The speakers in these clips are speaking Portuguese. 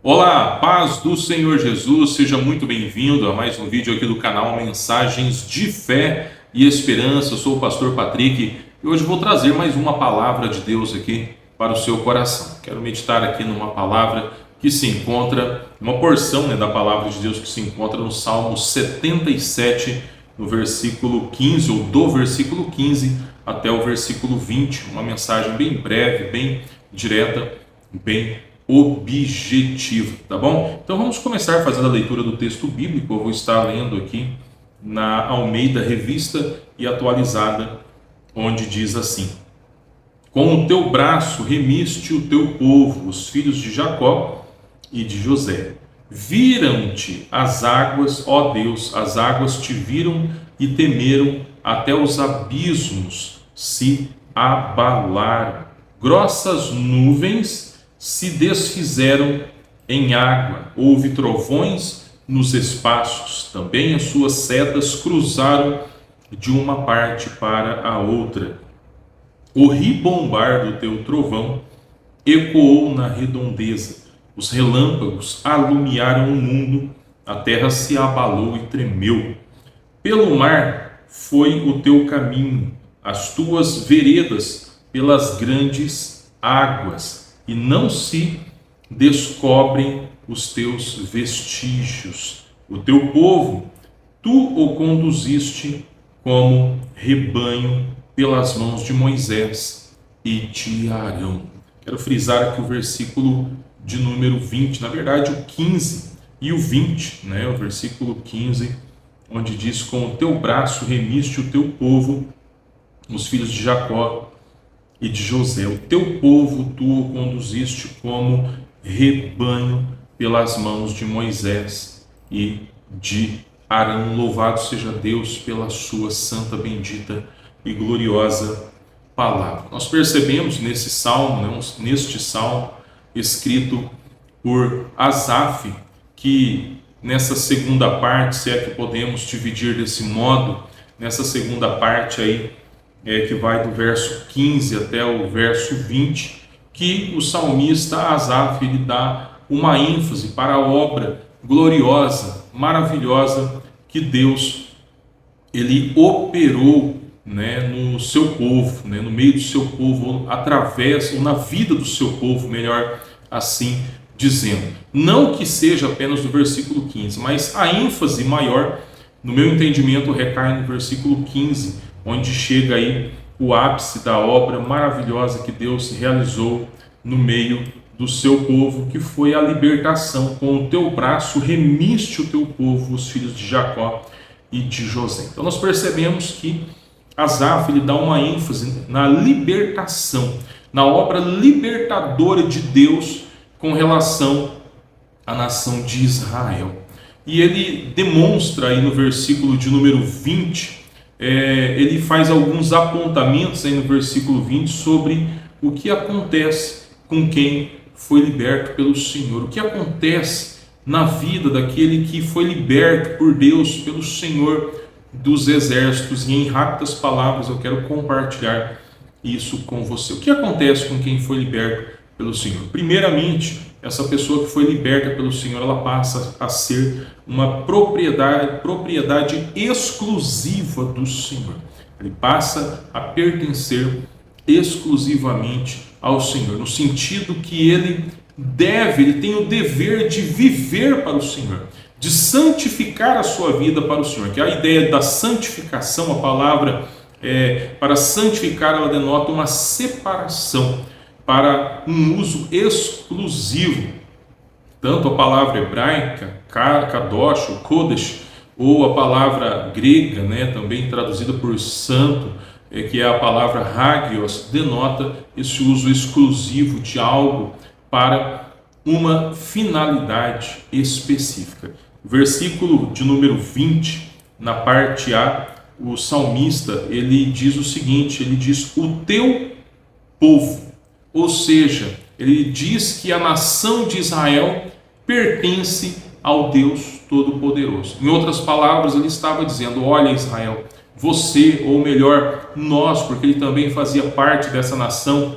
Olá, paz do Senhor Jesus, seja muito bem-vindo a mais um vídeo aqui do canal Mensagens de Fé e Esperança. Eu sou o pastor Patrick e hoje vou trazer mais uma palavra de Deus aqui para o seu coração. Quero meditar aqui numa palavra que se encontra, uma porção da palavra de Deus que se encontra no Salmo 77, no versículo 15, ou do versículo 15 até o versículo 20. Uma mensagem bem breve, bem direta, bem objetivo, tá bom? Então vamos começar fazendo a leitura do texto bíblico. Eu vou estar lendo aqui na Almeida Revista e Atualizada, onde diz assim: com o teu braço remiste o teu povo, os filhos de Jacó e de José. Viram-te as águas, ó Deus, as águas te viram e temeram, até os abismos se abalaram. Grossas nuvens se desfizeram em água, houve trovões nos espaços, também as suas setas cruzaram de uma parte para a outra. O ribombar do teu trovão ecoou na redondeza, os relâmpagos alumiaram o mundo, a terra se abalou e tremeu. Pelo mar foi o teu caminho, as tuas veredas pelas grandes águas, e não se descobrem os teus vestígios. O teu povo, tu o conduziste como rebanho pelas mãos de Moisés e de Arão. Quero frisar aqui o versículo de número 20, na verdade o 15 e o 20, o versículo 15, onde diz: com o teu braço remiste o teu povo, os filhos de Jacó e de José. O teu povo tu o conduziste como rebanho pelas mãos de Moisés e de Arão. Louvado seja Deus pela sua santa, bendita e gloriosa palavra. Nós percebemos nesse salmo, neste salmo escrito por Asaf, que nessa segunda parte, se é que podemos dividir desse modo, nessa segunda parte aí, que vai do verso 15 até o verso 20, que o salmista Asaf ele dá uma ênfase para a obra gloriosa, maravilhosa que Deus ele operou, no seu povo, no meio do seu povo, através, ou na vida do seu povo, melhor assim dizendo. Não que seja apenas do versículo 15, mas a ênfase maior, no meu entendimento, recai no versículo 15, onde chega aí o ápice da obra maravilhosa que Deus realizou no meio do seu povo, que foi a libertação. Com o teu braço remiste o teu povo, os filhos de Jacó e de José. Então nós percebemos que Asaf ele dá uma ênfase na libertação, na obra libertadora de Deus com relação à nação de Israel. E ele demonstra aí no versículo de número 20, ele faz alguns apontamentos aí no versículo 20 sobre o que acontece com quem foi liberto pelo Senhor, o que acontece na vida daquele que foi liberto por Deus, pelo Senhor dos exércitos. E em rápidas palavras eu quero compartilhar isso com você. O que acontece com quem foi liberto pelo Senhor? Primeiramente, essa pessoa que foi liberta pelo Senhor, ela passa a ser uma propriedade exclusiva do Senhor. Ele passa a pertencer exclusivamente ao Senhor, no sentido que ele tem o dever de viver para o Senhor, de santificar a sua vida para o Senhor. Que a ideia da santificação, a palavra para santificar, ela denota uma separação para um uso exclusivo. Tanto a palavra hebraica, kadosh, ou kodesh, ou a palavra grega, também traduzida por santo, que é a palavra hagios, denota esse uso exclusivo de algo para uma finalidade específica. Versículo de número 20, na parte A, o salmista ele diz o seguinte, ele diz: o teu povo. Ou seja, ele diz que a nação de Israel pertence ao Deus Todo-Poderoso. Em outras palavras, ele estava dizendo: olha, Israel, você, ou melhor, nós, porque ele também fazia parte dessa nação,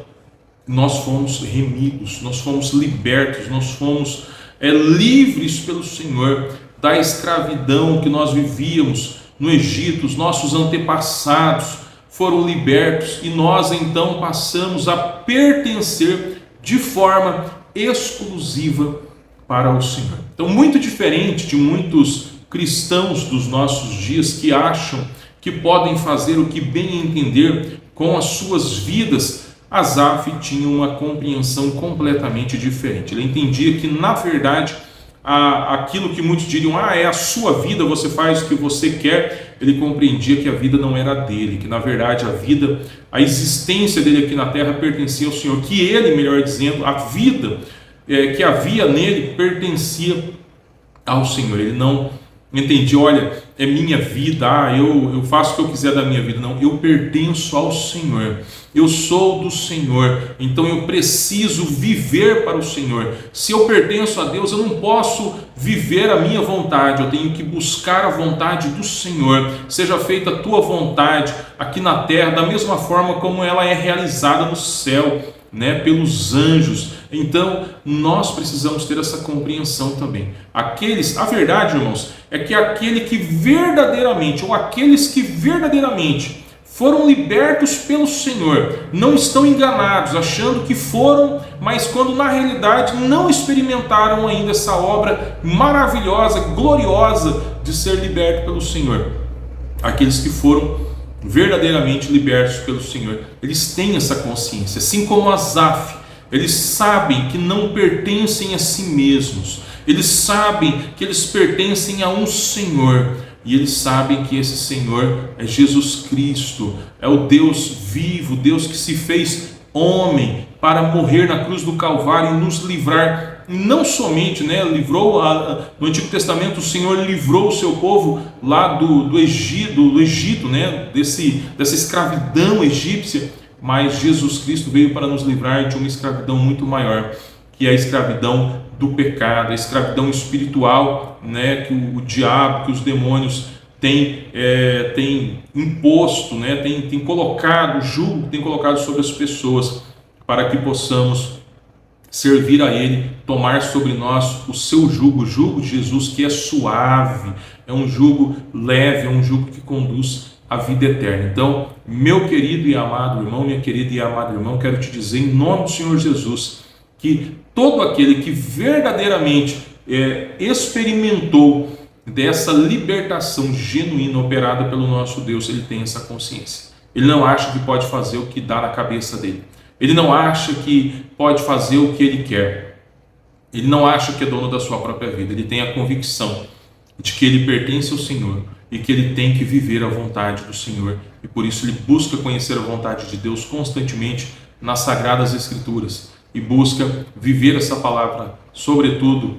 nós fomos remidos, nós fomos libertos, nós fomos livres pelo Senhor da escravidão que nós vivíamos no Egito. Os nossos antepassados foram libertos e nós então passamos a pertencer de forma exclusiva para o Senhor. Então, muito diferente de muitos cristãos dos nossos dias que acham que podem fazer o que bem entender com as suas vidas, Asaf tinha uma compreensão completamente diferente. Ele entendia que, na verdade, aquilo que muitos diriam, é a sua vida, você faz o que você quer, ele compreendia que a vida não era dele, que na verdade a existência dele aqui na terra pertencia ao Senhor, que ele, melhor dizendo, a vida que havia nele pertencia ao Senhor. Ele não entendia, olha, é minha vida, eu faço o que eu quiser da minha vida. Não, eu pertenço ao Senhor, eu sou do Senhor, então eu preciso viver para o Senhor. Se eu pertenço a Deus, eu não posso viver a minha vontade, eu tenho que buscar a vontade do Senhor. Seja feita a tua vontade aqui na terra, da mesma forma como ela é realizada no céu, pelos anjos. Então nós precisamos ter essa compreensão também. A verdade, irmãos, é que aqueles que verdadeiramente foram libertos pelo Senhor não estão enganados, achando que foram, mas quando na realidade não experimentaram ainda essa obra maravilhosa, gloriosa de ser liberto pelo Senhor. Aqueles que foram verdadeiramente libertos pelo Senhor, eles têm essa consciência, assim como Asaf. Eles sabem que não pertencem a si mesmos, eles sabem que eles pertencem a um Senhor, e eles sabem que esse Senhor é Jesus Cristo, é o Deus vivo, Deus que se fez homem para morrer na cruz do Calvário e nos livrar. Não somente livrou, no Antigo Testamento o Senhor livrou o seu povo lá do Egito, dessa escravidão egípcia, mas Jesus Cristo veio para nos livrar de uma escravidão muito maior, que é a escravidão do pecado, a escravidão espiritual, que o diabo, que os demônios têm imposto, tem colocado, julgo, tem colocado sobre as pessoas, para que possamos servir a Ele, tomar sobre nós o seu jugo, o jugo de Jesus, que é suave, é um jugo leve, é um jugo que conduz à vida eterna. Então, meu querido e amado irmão, minha querida e amada irmã, quero te dizer em nome do Senhor Jesus, que todo aquele que verdadeiramente experimentou dessa libertação genuína operada pelo nosso Deus, ele tem essa consciência. Ele não acha que pode fazer o que dá na cabeça dele. Ele não acha que pode fazer o que ele quer. Ele não acha que é dono da sua própria vida. Ele tem a convicção de que ele pertence ao Senhor e que ele tem que viver a vontade do Senhor. E por isso ele busca conhecer a vontade de Deus constantemente nas Sagradas Escrituras e busca viver essa palavra, sobretudo,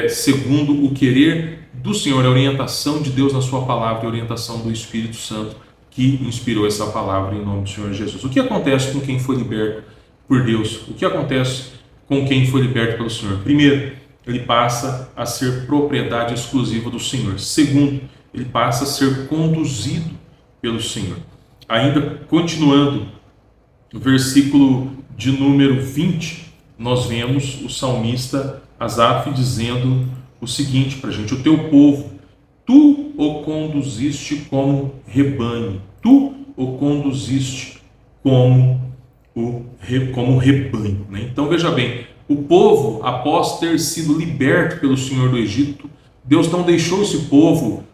segundo o querer do Senhor, a orientação de Deus na sua palavra e a orientação do Espírito Santo que inspirou essa palavra em nome do Senhor Jesus. O que acontece com quem foi liberto por Deus? O que acontece com quem foi liberto pelo Senhor? Primeiro, ele passa a ser propriedade exclusiva do Senhor. Segundo, ele passa a ser conduzido pelo Senhor. Ainda continuando, no versículo de número 20, nós vemos o salmista Asaf dizendo o seguinte para a gente: o teu povo, tu o conduziste como rebanho, tu o conduziste como rebanho. Então veja bem, o povo, após ter sido liberto pelo Senhor do Egito, Deus não deixou esse povo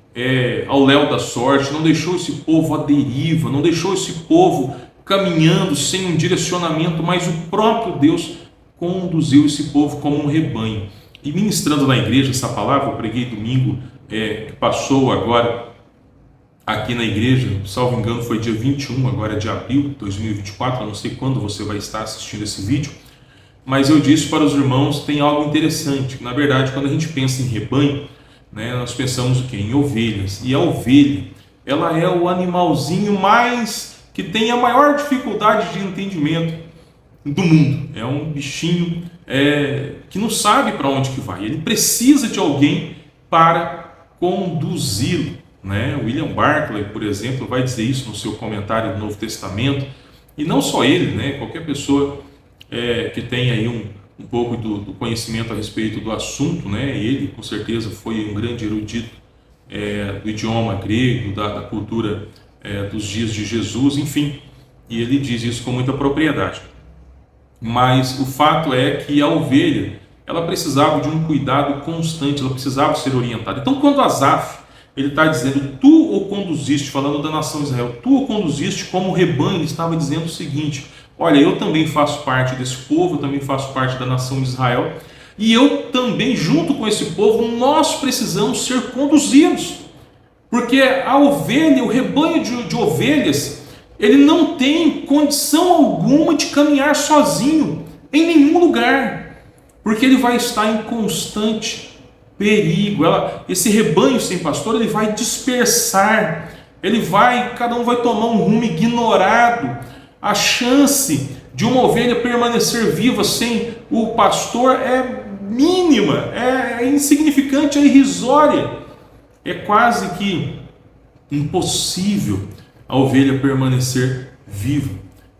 ao léu da sorte, não deixou esse povo à deriva, não deixou esse povo caminhando sem um direcionamento, mas o próprio Deus conduziu esse povo como um rebanho. E ministrando na igreja essa palavra, eu preguei domingo, que passou agora aqui na igreja, salvo engano foi dia 21, agora é de abril de 2024, eu não sei quando você vai estar assistindo esse vídeo, mas eu disse para os irmãos, tem algo interessante, que na verdade quando a gente pensa em rebanho, nós pensamos o quê? Em ovelhas, e a ovelha, ela é o animalzinho que tem a maior dificuldade de entendimento do mundo, é um bichinho que não sabe para onde que vai, ele precisa de alguém para conduzi-lo, William Barclay, por exemplo, vai dizer isso no seu comentário do Novo Testamento, e não só ele, qualquer pessoa que tem aí um pouco do conhecimento a respeito do assunto, né? Ele, com certeza, foi um grande erudito do idioma grego, da cultura dos dias de Jesus, enfim, e ele diz isso com muita propriedade. Mas o fato é que a ovelha, ela precisava de um cuidado constante, ela precisava ser orientada. Então, quando Asaf, ele está dizendo, tu o conduziste, falando da nação de Israel, tu o conduziste como rebanho, ele estava dizendo o seguinte, olha, eu também faço parte desse povo, eu também faço parte da nação de Israel, e eu também, junto com esse povo, nós precisamos ser conduzidos, porque a ovelha, o rebanho de ovelhas, ele não tem condição alguma de caminhar sozinho, em nenhum lugar, porque ele vai estar em constante perigo. Esse rebanho sem pastor, ele vai dispersar, cada um vai tomar um rumo ignorado. A chance de uma ovelha permanecer viva sem o pastor é mínima, é insignificante, é irrisória, é quase que impossível a ovelha permanecer viva.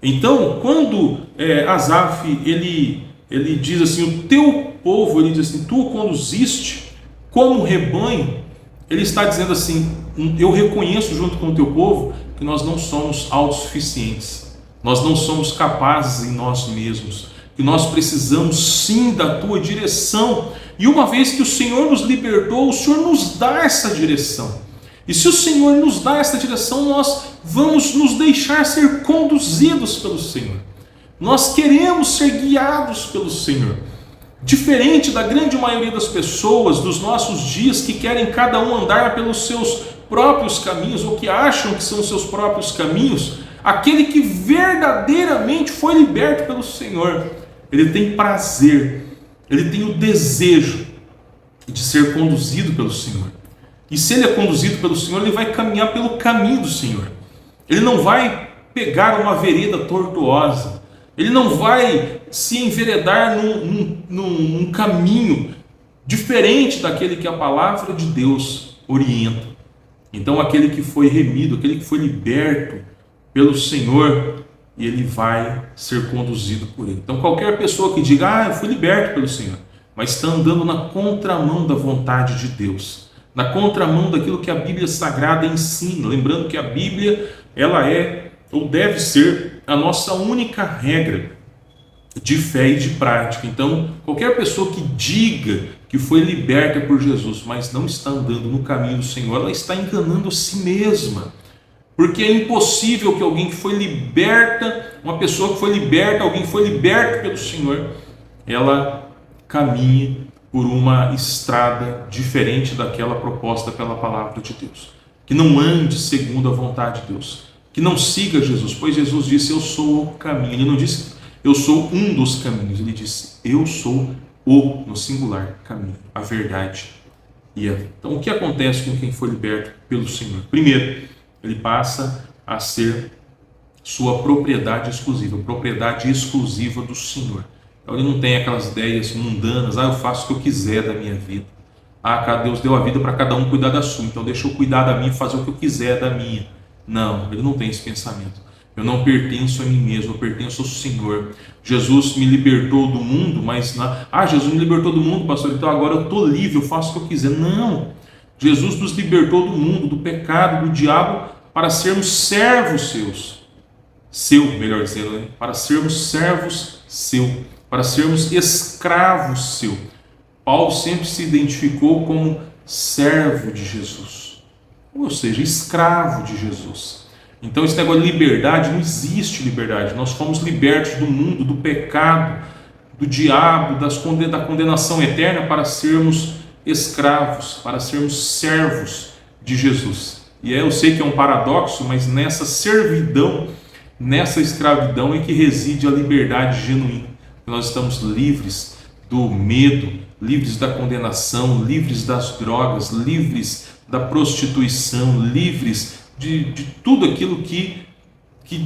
Então, quando Asaf ele diz assim, o teu povo, ele diz assim, tu o conduziste como rebanho, ele está dizendo assim, eu reconheço junto com o teu povo que nós não somos autossuficientes, nós não somos capazes em nós mesmos, que nós precisamos sim da tua direção, e uma vez que o Senhor nos libertou, o Senhor nos dá essa direção, e se o Senhor nos dá essa direção, nós vamos nos deixar ser conduzidos pelo Senhor, nós queremos ser guiados pelo Senhor, diferente da grande maioria das pessoas dos nossos dias que querem cada um andar pelos seus próprios caminhos, ou que acham que são os seus próprios caminhos. Aquele que verdadeiramente foi liberto pelo Senhor, ele tem prazer, ele tem o desejo de ser conduzido pelo Senhor. E se ele é conduzido pelo Senhor, ele vai caminhar pelo caminho do Senhor. Ele não vai pegar uma vereda tortuosa, ele não vai se enveredar num caminho diferente daquele que a palavra de Deus orienta. Então, aquele que foi remido, aquele que foi liberto pelo Senhor, ele vai ser conduzido por ele. Então, qualquer pessoa que diga, eu fui liberto pelo Senhor, mas está andando na contramão da vontade de Deus, na contramão daquilo que a Bíblia Sagrada ensina, lembrando que a Bíblia, ela é, ou deve ser, a nossa única regra de fé e de prática. Então, qualquer pessoa que diga que foi liberta por Jesus, mas não está andando no caminho do Senhor, ela está enganando a si mesma. Porque é impossível que alguém que foi liberta, uma pessoa que foi liberta, alguém que foi liberto pelo Senhor, ela caminhe por uma estrada diferente daquela proposta pela palavra de Deus. Que não ande segundo a vontade de Deus. Que não siga Jesus, pois Jesus disse, eu sou o caminho. Ele não disse, eu sou um dos caminhos. Ele disse, eu sou o, no singular, caminho, a verdade e a vida. Então, o que acontece com quem foi liberto pelo Senhor? Primeiro, ele passa a ser sua propriedade exclusiva do Senhor. Então, ele não tem aquelas ideias mundanas, eu faço o que eu quiser da minha vida. Deus deu a vida para cada um cuidar da sua, então deixa eu cuidar da minha e fazer o que eu quiser da minha. Não, ele não tem esse pensamento. Eu não pertenço a mim mesmo, eu pertenço ao Senhor. Jesus me libertou do mundo, mas Jesus me libertou do mundo, pastor, então agora eu estou livre, eu faço o que eu quiser. Não, Jesus nos libertou do mundo, do pecado, do diabo, para sermos servos melhor dizendo, né? Para sermos servos para sermos escravos seu. Paulo sempre se identificou como servo de Jesus, ou seja, escravo de Jesus. Então esse negócio de liberdade, não existe liberdade. Nós fomos libertos do mundo, do pecado, do diabo, da condenação eterna, para sermos escravos, para sermos servos de Jesus. E eu sei que é um paradoxo, mas nessa servidão, nessa escravidão é que reside a liberdade genuína. Nós estamos livres do medo, livres da condenação, livres das drogas, livres da prostituição, livres de tudo aquilo que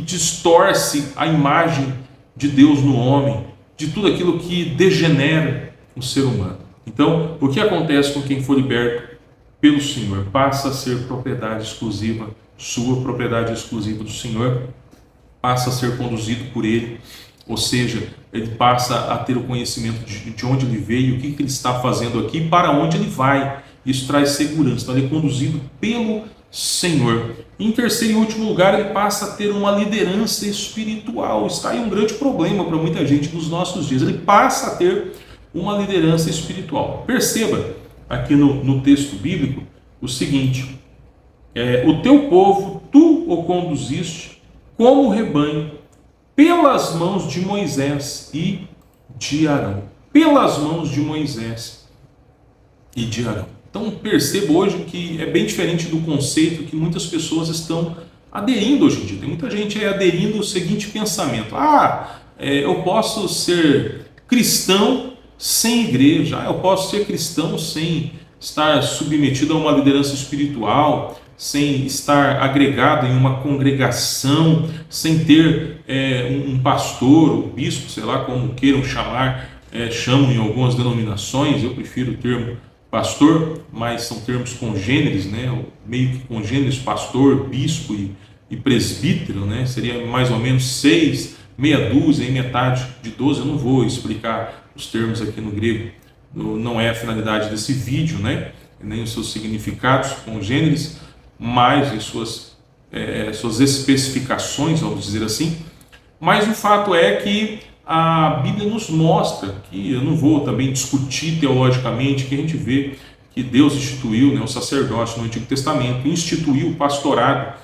distorce a imagem de Deus no homem, de tudo aquilo que degenera o ser humano. Então, o que acontece com quem for liberto pelo Senhor? Passa a ser propriedade exclusiva sua, propriedade exclusiva do Senhor, passa a ser conduzido por Ele, ou seja, ele passa a ter o conhecimento de onde ele veio, o que ele está fazendo aqui, para onde ele vai. Isso traz segurança, então ele é conduzido pelo Senhor. Em terceiro e último lugar, ele passa a ter uma liderança espiritual. Está aí um grande problema para muita gente nos nossos dias. Ele passa a ter uma liderança espiritual. Perceba aqui no texto bíblico o seguinte: o teu povo, tu o conduziste como rebanho pelas mãos de Moisés e de Arão. Pelas mãos de Moisés e de Arão. Então percebo hoje que é bem diferente do conceito que muitas pessoas estão aderindo hoje em dia. Tem muita gente aderindo ao seguinte pensamento: eu posso ser cristão sem igreja, eu posso ser cristão sem estar submetido a uma liderança espiritual, sem estar agregado em uma congregação, sem ter um pastor, um bispo, sei lá como queiram chamar, chamam em algumas denominações. Eu prefiro o termo pastor, mas são termos congêneres, né? Meio que congêneres, pastor, bispo e presbítero, né? Seria mais ou menos 6, meia dúzia e metade de 12. Eu não vou explicar os termos aqui no grego, não é a finalidade desse vídeo, né? Nem os seus significados congêneres, mas em suas especificações, vamos dizer assim. Mas o fato é que a Bíblia nos mostra, que eu não vou também discutir teologicamente, que a gente vê que Deus instituiu, né, o sacerdócio no Antigo Testamento, instituiu o pastorado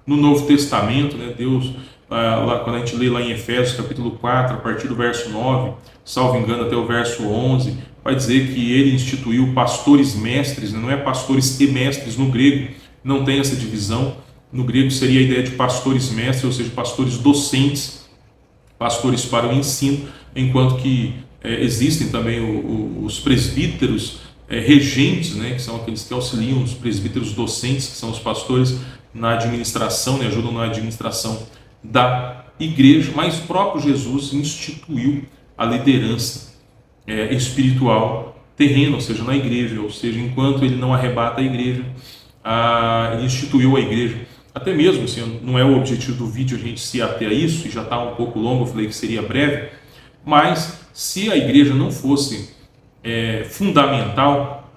no Novo Testamento, né? Deus, lá, quando a gente lê lá em Efésios capítulo 4, a partir do verso 9, salvo engano até o verso 11, vai dizer que ele instituiu pastores mestres, né? Não é pastores e mestres no grego, não tem essa divisão. No grego seria a ideia de pastores mestres, ou seja, pastores docentes, pastores para o ensino, enquanto que existem também os presbíteros regentes, né, que são aqueles que auxiliam os presbíteros docentes, que são os pastores na administração, né, ajudam na administração da igreja. Mas o próprio Jesus instituiu a liderança espiritual terrena, ou seja, na igreja, ou seja, enquanto ele não arrebata a igreja, ele instituiu a igreja. Até mesmo, assim, não é o objetivo do vídeo a gente se ater a isso, e já está um pouco longo, eu falei que seria breve, mas se a igreja não fosse fundamental,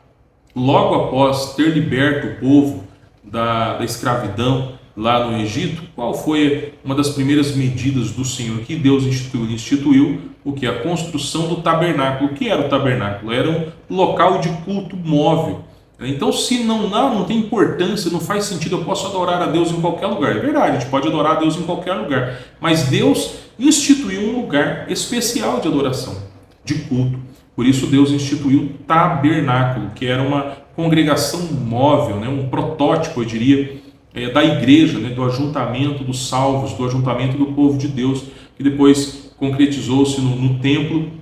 logo após ter liberto o povo da escravidão lá no Egito, qual foi uma das primeiras medidas do Senhor que Deus instituiu? Ele instituiu o que? A construção do tabernáculo. O que era o tabernáculo? Era um local de culto móvel. Então, se não tem importância, não faz sentido, eu posso adorar a Deus em qualquer lugar. É verdade, a gente pode adorar a Deus em qualquer lugar, mas Deus instituiu um lugar especial de adoração, de culto. Por isso Deus instituiu o tabernáculo, que era uma congregação móvel, né, um protótipo, eu diria, da igreja, né, do ajuntamento dos salvos, do ajuntamento do povo de Deus, que depois concretizou-se no templo.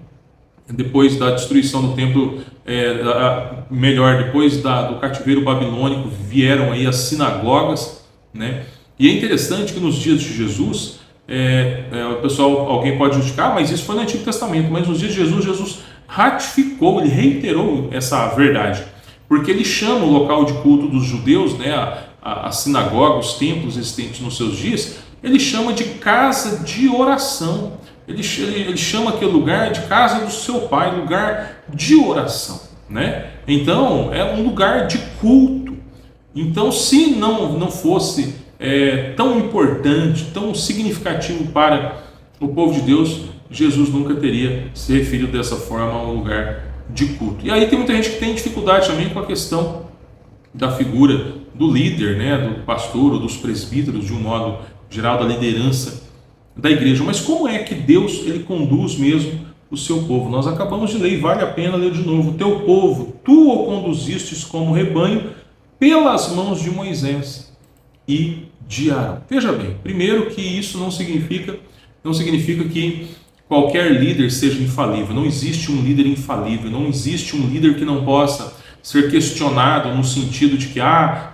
Depois da destruição do templo, depois do cativeiro babilônico, vieram aí as sinagogas, né? E é interessante que nos dias de Jesus, o pessoal, alguém pode justificar, mas isso foi no Antigo Testamento, mas nos dias de Jesus ratificou, ele reiterou essa verdade, porque ele chama o local de culto dos judeus, né, a sinagoga, os templos existentes nos seus dias, ele chama de casa de oração. Ele chama aquele lugar de casa do seu pai, lugar de oração, né? Então, é um lugar de culto. Então, se não fosse tão importante, tão significativo para o povo de Deus, Jesus nunca teria se referido dessa forma a um lugar de culto. E aí tem muita gente que tem dificuldade também com a questão da figura do líder, né? Do pastor ou dos presbíteros, de um modo geral, da liderança da igreja. Mas como é que Deus ele conduz mesmo o seu povo? Nós acabamos de ler, e vale a pena ler de novo. O teu povo, tu o conduzistes como rebanho pelas mãos de Moisés e de Arão. Veja bem, primeiro que isso não significa que qualquer líder seja infalível. Não existe um líder infalível, não existe um líder que não possa ser questionado no sentido de que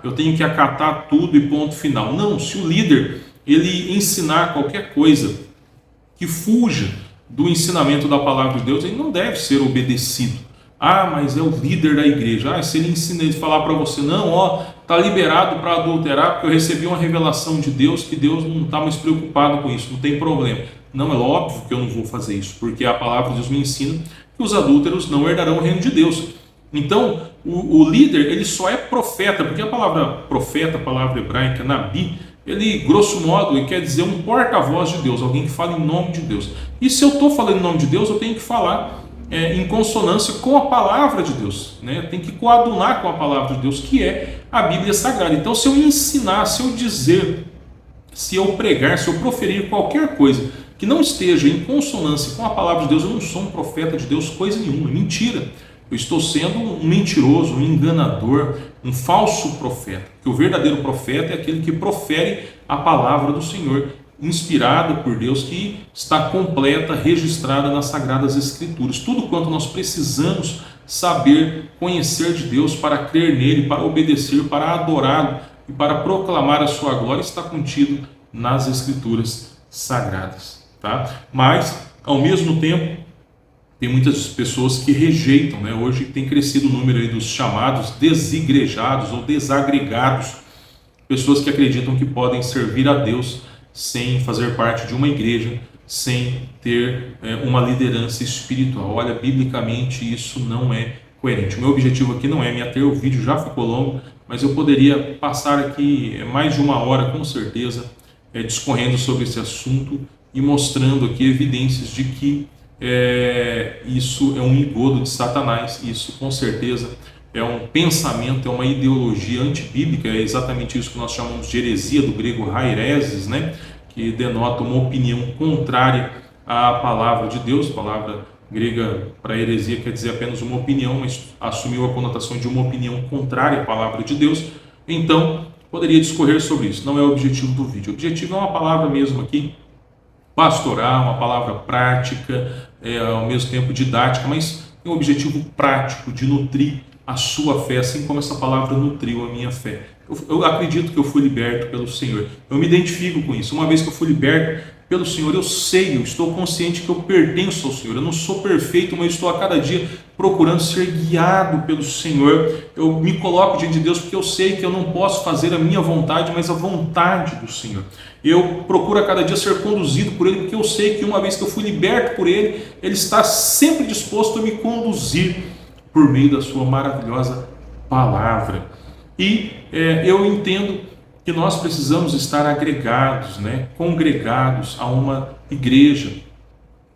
eu tenho que acatar tudo e ponto final. Não, se o líder ele ensinar qualquer coisa que fuja do ensinamento da palavra de Deus, ele não deve ser obedecido. Mas é o líder da igreja. Se ele ensina, ele falar para você, está liberado para adulterar porque eu recebi uma revelação de Deus, que Deus não está mais preocupado com isso, não tem problema. Não, é óbvio que eu não vou fazer isso, porque a palavra de Deus me ensina que os adúlteros não herdarão o reino de Deus. Então, o líder, ele só é profeta, porque a palavra profeta, a palavra hebraica, nabi, ele, grosso modo, ele quer dizer um porta-voz de Deus, alguém que fala em nome de Deus. E se eu estou falando em nome de Deus, eu tenho que falar em consonância com a palavra de Deus, né? Tem que coadunar com a palavra de Deus, que é a Bíblia Sagrada. Então, se eu ensinar, se eu dizer, se eu pregar, se eu proferir qualquer coisa que não esteja em consonância com a palavra de Deus, eu não sou um profeta de Deus, coisa nenhuma, mentira. Eu estou sendo um mentiroso, um enganador, um falso profeta. Porque o verdadeiro profeta é aquele que profere a palavra do Senhor, inspirada por Deus, que está completa, registrada nas Sagradas Escrituras. Tudo quanto nós precisamos saber, conhecer de Deus para crer nele, para obedecer, para adorá-lo e para proclamar a sua glória está contido nas Escrituras Sagradas. Tá? Mas, ao mesmo tempo, tem muitas pessoas que rejeitam, né? Hoje tem crescido o número aí dos chamados desigrejados ou desagregados, pessoas que acreditam que podem servir a Deus sem fazer parte de uma igreja, sem ter uma liderança espiritual. Olha, biblicamente isso não é coerente. O meu objetivo aqui não é me ater, o vídeo já ficou longo, mas eu poderia passar aqui mais de uma hora com certeza discorrendo sobre esse assunto e mostrando aqui evidências de que isso é um engodo de Satanás. Isso com certeza é um pensamento, é uma ideologia antibíblica, é exatamente isso que nós chamamos de heresia, do grego haireses, né? Que denota uma opinião contrária à palavra de Deus. A palavra grega para heresia quer dizer apenas uma opinião, mas assumiu a conotação de uma opinião contrária à palavra de Deus. Então, poderia discorrer sobre isso, não é o objetivo do vídeo. O objetivo é uma palavra mesmo aqui, pastoral, uma palavra prática, ao mesmo tempo didática, mas tem um objetivo prático de nutrir a sua fé, assim como essa palavra nutriu a minha fé. Eu acredito que eu fui liberto pelo Senhor, eu me identifico com isso. Uma vez que eu fui liberto pelo Senhor, eu sei, eu estou consciente que eu pertenço ao Senhor. Eu não sou perfeito, mas estou a cada dia procurando ser guiado pelo Senhor. Eu me coloco diante de Deus porque eu sei que eu não posso fazer a minha vontade, mas a vontade do Senhor. Eu procuro a cada dia ser conduzido por Ele, porque eu sei que uma vez que eu fui liberto por Ele, Ele está sempre disposto a me conduzir por meio da sua maravilhosa palavra. E eu entendo que nós precisamos estar agregados, né, congregados a uma igreja,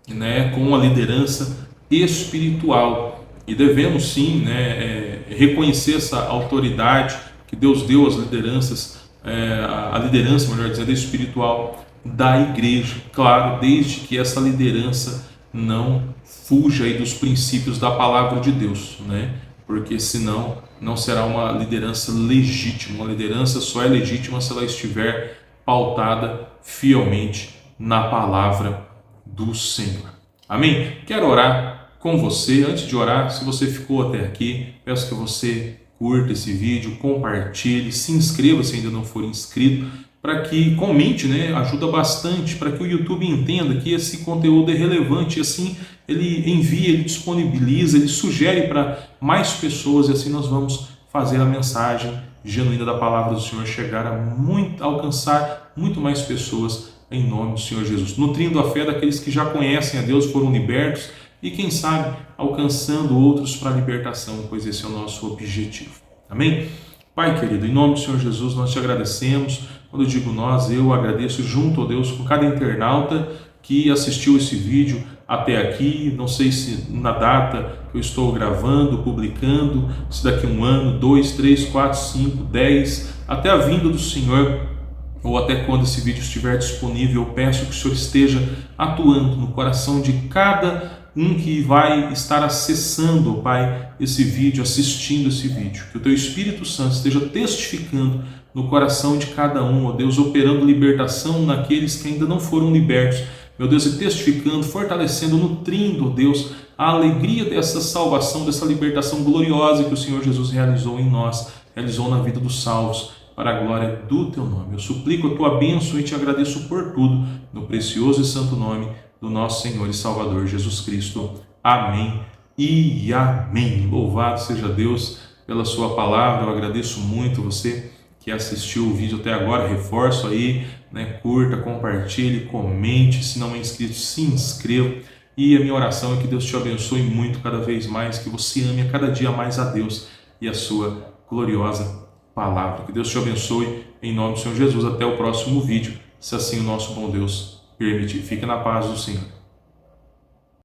né, com uma liderança espiritual. E devemos sim, né, reconhecer essa autoridade que Deus deu às lideranças, a liderança, melhor dizendo, espiritual da igreja. Claro, desde que essa liderança não fuja aí dos princípios da palavra de Deus, né? Porque senão não será uma liderança legítima. Uma liderança só é legítima se ela estiver pautada fielmente na palavra do Senhor. Amém? Quero orar com você. Antes de orar, se você ficou até aqui, peço que você curta esse vídeo, compartilhe, se inscreva se ainda não for inscrito, para que comente, né? Ajuda bastante para que o YouTube entenda que esse conteúdo é relevante e assim ele envia, ele disponibiliza, ele sugere para mais pessoas e assim nós vamos fazer a mensagem genuína da palavra do Senhor chegar a alcançar muito mais pessoas em nome do Senhor Jesus, nutrindo a fé daqueles que já conhecem a Deus, foram libertos e quem sabe alcançando outros para a libertação, pois esse é o nosso objetivo. Amém? Pai querido, em nome do Senhor Jesus nós te agradecemos. Quando eu digo nós, eu agradeço junto a Deus com cada internauta que assistiu esse vídeo até aqui. Não sei se na data que eu estou gravando, publicando, se daqui a 1 ano, 2, 3, 4, 5, 10, até a vinda do Senhor, ou até quando esse vídeo estiver disponível, eu peço que o Senhor esteja atuando no coração de cada um que vai estar acessando, Pai, esse vídeo, assistindo esse vídeo. Que o Teu Espírito Santo esteja testificando no coração de cada um, ó Deus, operando libertação naqueles que ainda não foram libertos, meu Deus, e testificando, fortalecendo, nutrindo, ó Deus, a alegria dessa salvação, dessa libertação gloriosa que o Senhor Jesus realizou em nós, realizou na vida dos salvos, para a glória do Teu nome. Eu suplico a Tua bênção e te agradeço por tudo, no precioso e santo nome do nosso Senhor e Salvador Jesus Cristo. Amém e amém. Louvado seja Deus pela sua palavra. Eu agradeço muito você que assistiu o vídeo até agora, reforço aí, né? Curta, compartilhe, comente, se não é inscrito, se inscreva. E a minha oração é que Deus te abençoe muito cada vez mais, que você ame a cada dia mais a Deus e a sua gloriosa palavra. Que Deus te abençoe em nome do Senhor Jesus. Até o próximo vídeo, se assim o nosso bom Deus permitir. Fique na paz do Senhor.